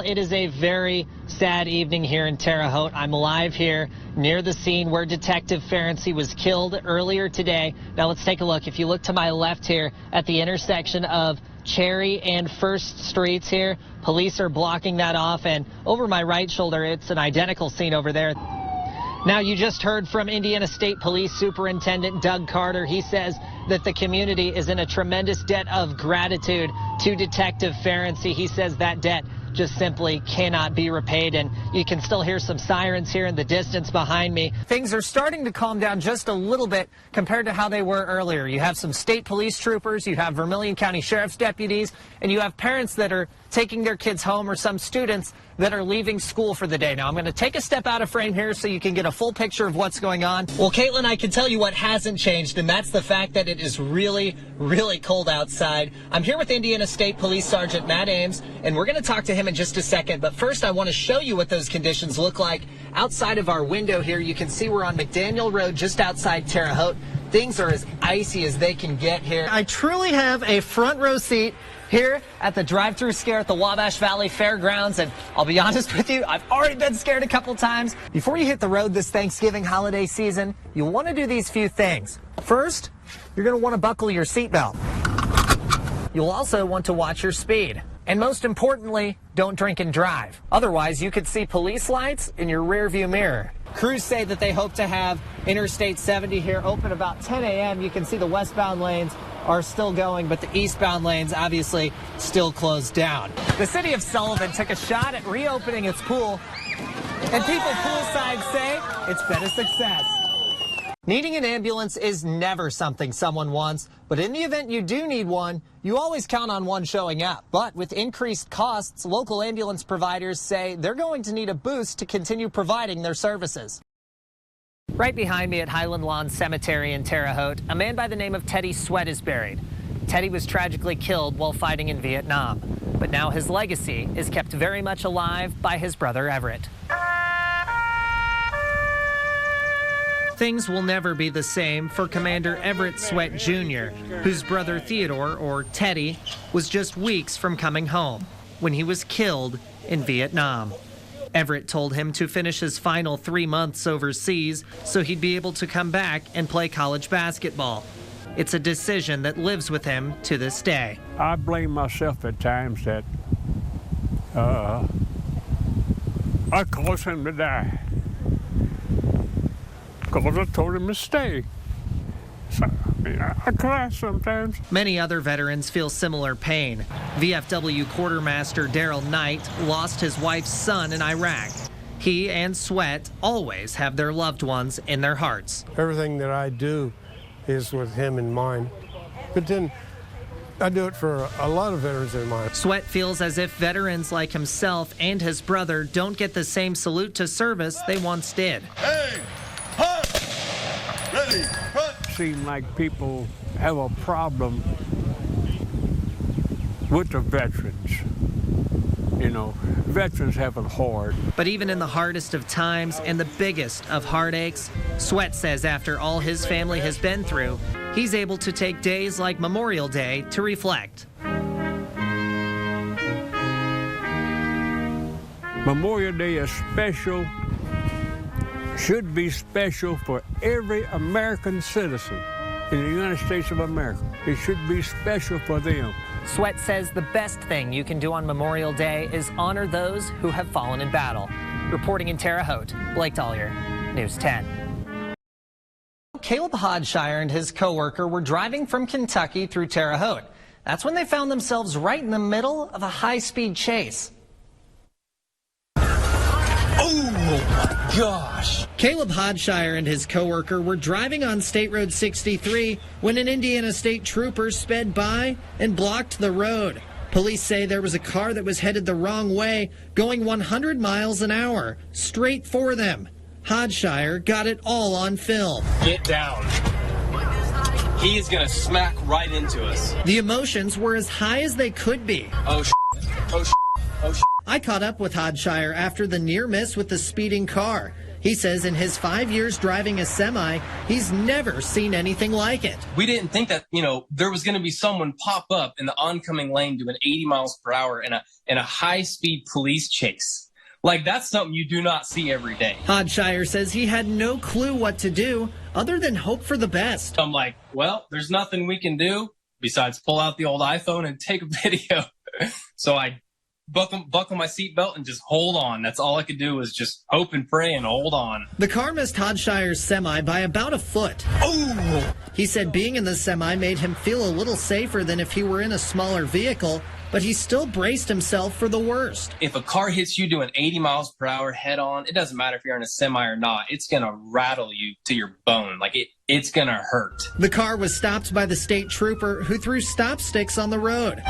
It is a very sad evening here in Terre Haute. I'm live here near the scene where Detective Ferenczi was killed earlier today. Now let's take a look. If you look to my left here at the intersection of Cherry and First Streets here, police are blocking that off, and over my right shoulder, it's an identical scene over there. Now, you just heard from Indiana State Police Superintendent Doug Carter. He says that the community is in a tremendous debt of gratitude to Detective Ferenczi. He says that debt just simply cannot be repaid, and you can still hear some sirens here in the distance behind me. Things are starting to calm down just a little bit compared to how they were earlier. You have some state police troopers, you have Vermilion County Sheriff's deputies, and you have parents that are taking their kids home, or some students that are leaving school for the day. Now, I'm going to take a step out of frame here so you can get a full picture of what's going on. Well, Caitlin, I can tell you what hasn't changed, and that's the fact that it is really, really cold outside. I'm here with Indiana State Police Sergeant Matt Ames, and we're going to talk to him in just a second. But first, I want to show you what those conditions look like. Outside of our window here, you can see we're on McDaniel Road, just outside Terre Haute. Things are as icy as they can get here. I truly have a front row seat here at the drive-through scare at the Wabash Valley Fairgrounds, and I'll be honest with you, I've already been scared a couple times. Before you hit the road this Thanksgiving holiday season, you'll want to do these few things. First, you're going to want to buckle your seatbelt. You'll also want to watch your speed. And most importantly, don't drink and drive. Otherwise, you could see police lights in your rearview mirror. Crews say that they hope to have Interstate 70 here open about 10 a.m. You can see the westbound lanes are still going, but the eastbound lanes obviously still closed down. The city of Sullivan took a shot at reopening its pool, and people poolside say it's been a success. Needing an ambulance is never something someone wants, but in the event you do need one, you always count on one showing up. But with increased costs, local ambulance providers say they're going to need a boost to continue providing their services. Right behind me at Highland Lawn Cemetery in Terre Haute, a man by the name of Teddy Sweat is buried. Teddy was tragically killed while fighting in Vietnam, but now his legacy is kept very much alive by his brother Everett. Things will never be the same for Commander Everett Sweat Jr., whose brother Theodore, or Teddy, was just weeks from coming home when he was killed in Vietnam. Everett told him to finish his final 3 months overseas so he'd be able to come back and play college basketball. It's a decision that lives with him to this day. I blame myself at times that I caused him to die because I told him to stay. So, I cry sometimes. Many other veterans feel similar pain. VFW Quartermaster Daryl Knight lost his wife's son in Iraq. He and Sweat always have their loved ones in their hearts. Everything that I do is with him in mind. But then I do it for a lot of veterans in mind. Sweat feels as if veterans like himself and his brother don't get the same salute to service they once did. Hey, hunt, ready, hunt. Seem like people have a problem with the veterans. You know, veterans have it hard. But even in the hardest of times and the biggest of heartaches, Sweat says after all his family has been through, he's able to take days like Memorial Day to reflect. Memorial Day is special, should be special for every American citizen in the United States of America. It should be special for them. Sweat says the best thing you can do on Memorial Day is honor those who have fallen in battle. Reporting in Terre Haute, Blake Dollier, News 10. Caleb Hodshire and his co-worker were driving from Kentucky through Terre Haute. That's when they found themselves right in the middle of a high-speed chase. Oh my gosh! Caleb Hodshire and his co-worker were driving on State Road 63 when an Indiana State trooper sped by and blocked the road. Police say there was a car that was headed the wrong way, going 100 miles an hour, straight for them. Hodshire got it all on film. Get down. He is gonna smack right into us. The emotions were as high as they could be. Oh, oh, oh, I caught up with Hodshire after the near miss with the speeding car. He says in his 5 years driving a semi, he's never seen anything like it. We didn't think that, there was going to be someone pop up in the oncoming lane doing 80 miles per hour in a high-speed police chase. Like, that's something you do not see every day. Hodshire says he had no clue what to do other than hope for the best. I'm like, well, there's nothing we can do besides pull out the old iPhone and take a video. So I buckle my seatbelt and just hold on. That's all I could do was just hope and pray and hold on. The car missed Hodshire's semi by about a foot. Oh! He said being in the semi made him feel a little safer than if he were in a smaller vehicle, but he still braced himself for the worst. If a car hits you doing 80 miles per hour head on, it doesn't matter if you're in a semi or not. It's going to rattle you to your bone. Like, it's going to hurt. The car was stopped by the state trooper who threw stop sticks on the road.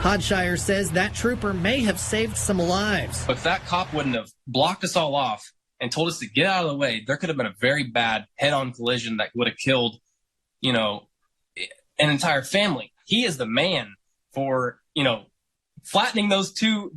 Hodshire says that trooper may have saved some lives. If that cop wouldn't have blocked us all off and told us to get out of the way, there could have been a very bad head-on collision that would have killed, an entire family. He is the man for, flattening those two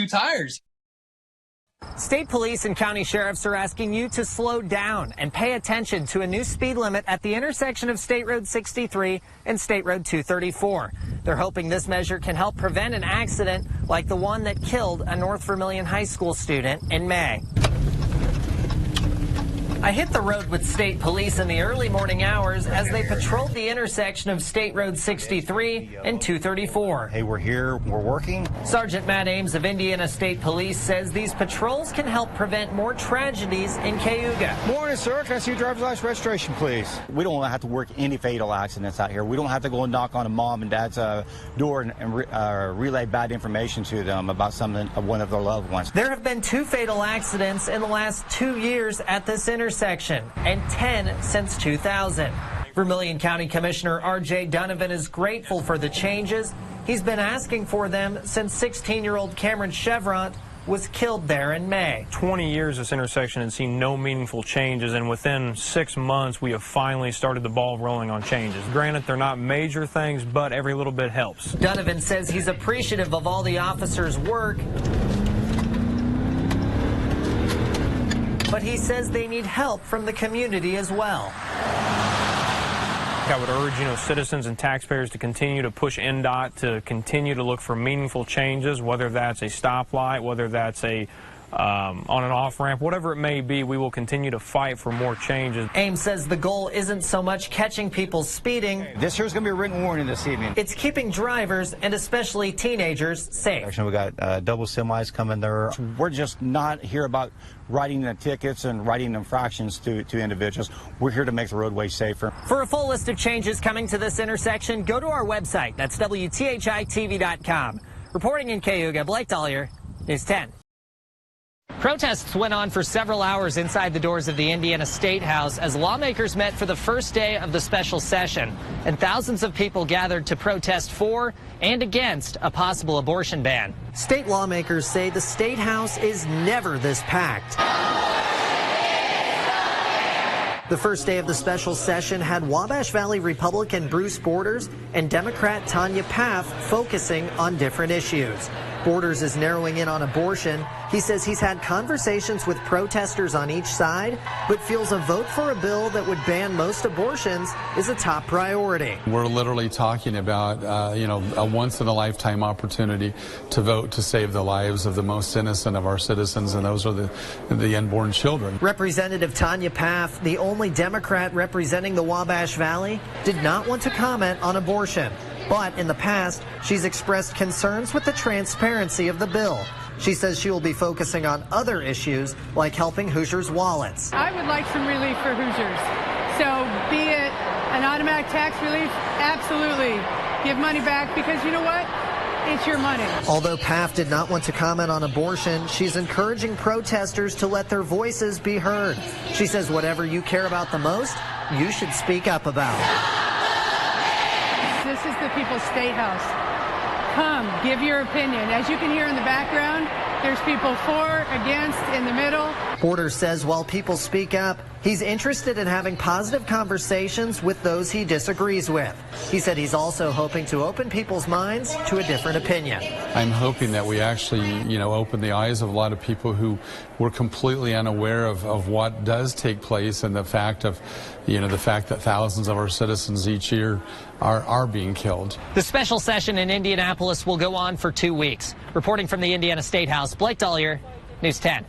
tires. State police and county sheriffs are asking you to slow down and pay attention to a new speed limit at the intersection of State Road 63 and State Road 234. They're hoping this measure can help prevent an accident like the one that killed a North Vermilion High School student in May. I hit the road with state police in the early morning hours as they patrolled the intersection of State Road 63 and 234. Hey, we're here, we're working. Sergeant Matt Ames of Indiana State Police says these patrols can help prevent more tragedies in Cayuga. Morning, sir. Can I see your driver's license registration, please? We don't have to work any fatal accidents out here. We don't have to go and knock on a mom and dad's door and relay bad information to them about something of one of their loved ones. There have been 2 fatal accidents in the last 2 years at this intersection and 10 since 2000. Vermilion County Commissioner R.J. Donovan is grateful for the changes. He's been asking for them since 16-year-old Cameron Chevront was killed there in May. 20 years this intersection had seen no meaningful changes, and within 6 months we have finally started the ball rolling on changes. Granted, they're not major things, but every little bit helps. Donovan says he's appreciative of all the officers' work, but he says they need help from the community as well. I would urge, citizens and taxpayers to continue to push NDOT to continue to look for meaningful changes, whether that's a stoplight, whether that's a on and off ramp, whatever it may be. We will continue to fight for more changes. Ames says the goal isn't so much catching people speeding. This here's going to be a written warning this evening. It's keeping drivers and especially teenagers safe. We got double semis coming there. We're just not here about writing the tickets and writing infractions to individuals. We're here to make the roadway safer. For a full list of changes coming to this intersection, go to our website. That's WTHITV.com. Reporting in Cayuga, Blake Dollier, News 10. Protests went on for several hours inside the doors of the Indiana State House as lawmakers met for the first day of the special session, and thousands of people gathered to protest for and against a possible abortion ban. State lawmakers say the State House is never this packed. The first day of the special session had Wabash Valley Republican Bruce Borders and Democrat Tanya Paff focusing on different issues. Borders is narrowing in on abortion. He says he's had conversations with protesters on each side, but feels a vote for a bill that would ban most abortions is a top priority. We're literally talking about, a once-in-a-lifetime opportunity to vote to save the lives of the most innocent of our citizens, and those are the unborn children. Representative Tanya Paff, the only Democrat representing the Wabash Valley, did not want to comment on abortion. But in the past, she's expressed concerns with the transparency of the bill. She says she will be focusing on other issues like helping Hoosiers' wallets. I would like some relief for Hoosiers. So be it an automatic tax relief, absolutely. Give money back because you know what? It's your money. Although Paff did not want to comment on abortion, she's encouraging protesters to let their voices be heard. She says whatever you care about the most, you should speak up about. This is the People's State House. Come, give your opinion. As you can hear in the background, there's people for, against, in the middle. Borders says while people speak up, He's interested in having positive conversations with those he disagrees with. He said he's also hoping to open people's minds to a different opinion. I'm hoping that we actually, open the eyes of a lot of people who were completely unaware of what does take place and the fact that thousands of our citizens each year are being killed. The special session in Indianapolis will go on for 2 weeks. Reporting from the Indiana State House, Blake Dollier, News 10.